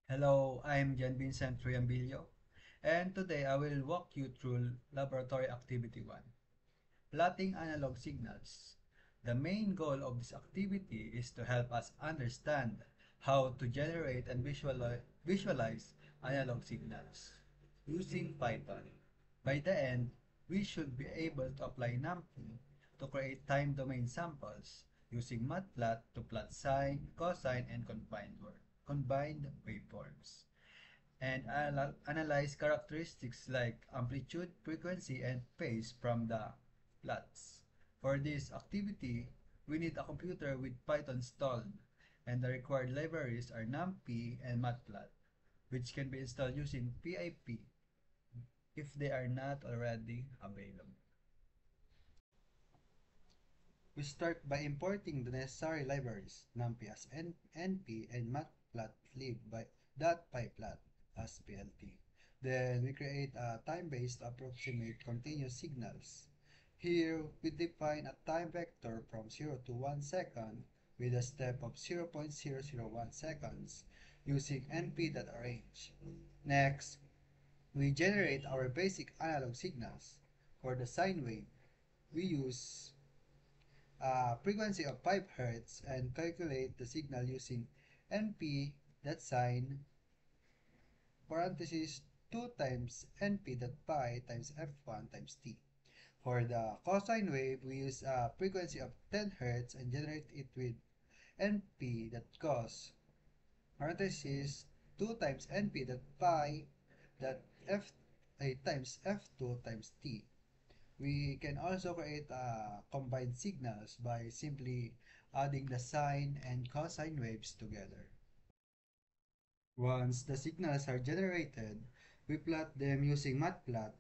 Hello, I'm Jan Vincent Triambilio, and today I will walk you through Laboratory Activity 1, Plotting Analog Signals. The main goal of this activity is to help us understand how to generate and visualize analog signals using Python. By the end, we should be able to apply NumPy to create time domain samples using Matplotlib to plot sine, cosine, and combined waveforms, and analyze characteristics like amplitude, frequency, and phase from the plots. For this activity, we need a computer with Python installed, and the required libraries are NumPy and Matplotlib, which can be installed using PIP if they are not already available. We start by importing the necessary libraries, NumPy as NP and Matplotlib by .pyplot as PLT. Then we create a time base to approximate continuous signals. Here, we define a time vector from 0 to 1 second with a step of 0.001 seconds using np.arrange. Next, we generate our basic analog signals. For the sine wave, we use a frequency of 5 Hz and calculate the signal using np.sine parenthesis 2 times np.pi times f1 times t. For the cosine wave, we use a frequency of 10 Hz and generate it with np.cos parenthesis 2 times np.pi that f times f2 times t. We can also create combined signals by simply adding the sine and cosine waves together. Once the signals are generated, we plot them using Matplotlib.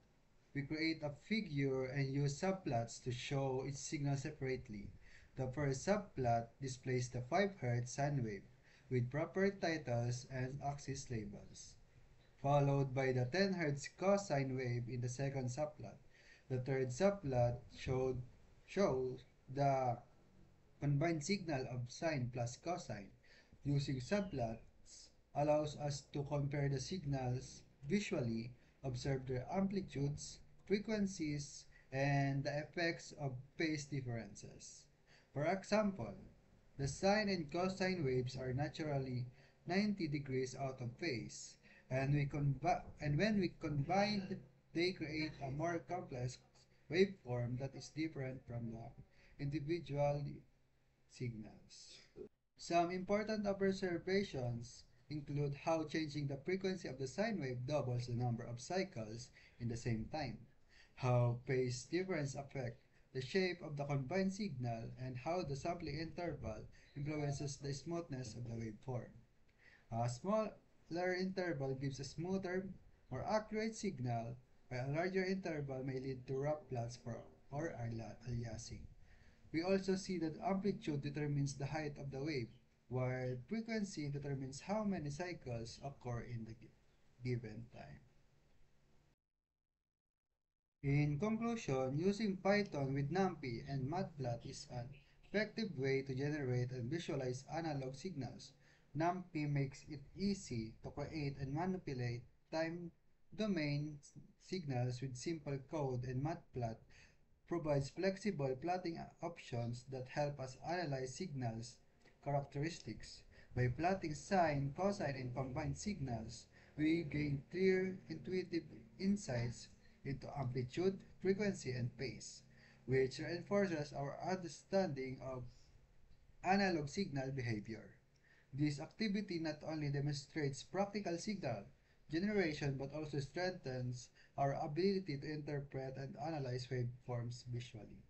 We create a figure and use subplots to show each signal separately. The first subplot displays the 5 Hz sine wave with proper titles and axis labels, followed by the 10 Hz cosine wave in the second subplot. The third subplot shows the combined signal of sine plus cosine. Using subplots allows us to compare the signals visually, observe their amplitudes, frequencies, and the effects of phase differences. For example, the sine and cosine waves are naturally 90 degrees out of phase, and when we combine, they create a more complex waveform that is different from the individual signals. Some important observations include how changing the frequency of the sine wave doubles the number of cycles in the same time, how phase difference affect the shape of the combined signal, and how the sampling interval influences the smoothness of the waveform. A smaller interval gives a smoother, more accurate signal, while a larger interval may lead to rough plots or aliasing. We also see that amplitude determines the height of the wave, while frequency determines how many cycles occur in the given time. In conclusion, using Python with NumPy and Matplotlib is an effective way to generate and visualize analog signals. NumPy makes it easy to create and manipulate time domain signals with simple code, and Matplotlib provides flexible plotting options that help us analyze signals characteristics. By plotting sine, cosine, and combined signals, we gain clear, intuitive insights into amplitude, frequency, and phase, which reinforces our understanding of analog signal behavior. This activity not only demonstrates practical signal generation but also strengthens our ability to interpret and analyze waveforms visually.